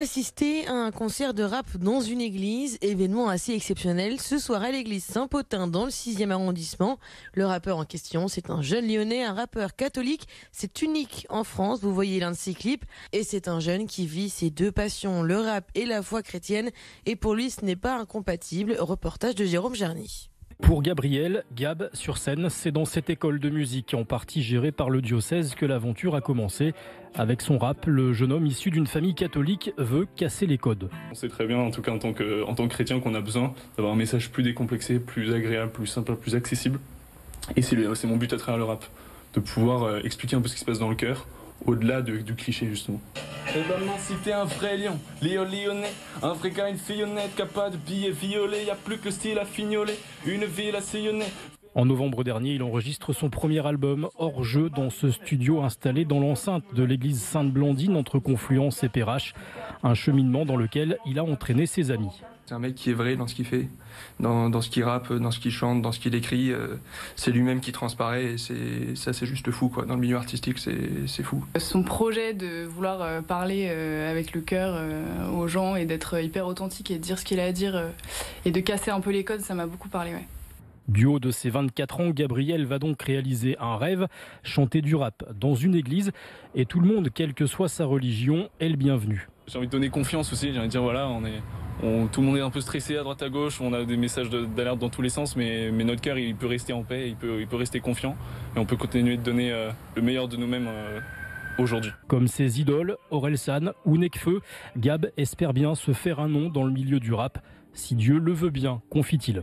Assister à un concert de rap dans une église, événement assez exceptionnel ce soir à l'église Saint-Potin dans le 6e arrondissement. Le rappeur en question, c'est un jeune lyonnais, un rappeur catholique. C'est unique en France, vous voyez l'un de ses clips. Et c'est un jeune qui vit ses deux passions, le rap et la foi chrétienne. Et pour lui, ce n'est pas incompatible. Reportage de Jérôme Jarny. Pour Gabriel, Gab, sur scène, c'est dans cette école de musique, en partie gérée par le diocèse, que l'aventure a commencé. Avec son rap, le jeune homme issu d'une famille catholique veut casser les codes. On sait très bien, en tout cas en tant que chrétien, qu'on a besoin d'avoir un message plus décomplexé, plus agréable, plus simple, plus accessible. Et c'est mon but à travers le rap, de pouvoir expliquer un peu ce qui se passe dans le cœur, au-delà du cliché justement. Et maman, si t'es un vrai lion, lyonnais, un vrai gars, une fillonnette, qui a pas de billets violets, y a plus que le style à fignoler, une ville à sillonner. En novembre dernier, il enregistre son premier album hors jeu dans ce studio installé dans l'enceinte de l'église Sainte-Blandine entre Confluence et Perrache, un cheminement dans lequel il a entraîné ses amis. C'est un mec qui est vrai dans ce qu'il fait, dans ce qu'il rappe, dans ce qu'il chante, dans ce qu'il écrit. C'est lui-même qui transparaît et c'est juste fou, quoi. Dans le milieu artistique, c'est fou. Son projet de vouloir parler avec le cœur aux gens et d'être hyper authentique et de dire ce qu'il a à dire et de casser un peu les codes, ça m'a beaucoup parlé, ouais. Du haut de ses 24 ans, Gabriel va donc réaliser un rêve, chanter du rap dans une église. Et tout le monde, quelle que soit sa religion, est le bienvenu. J'ai envie de donner confiance aussi, j'ai envie de dire voilà, tout le monde est un peu stressé à droite à gauche, on a des messages d'alerte dans tous les sens, mais notre cœur il peut rester en paix, il peut rester confiant et on peut continuer de donner le meilleur de nous-mêmes aujourd'hui. Comme ses idoles, Orelsan ou Nekfeu, Gab espère bien se faire un nom dans le milieu du rap. Si Dieu le veut bien, confie-t-il.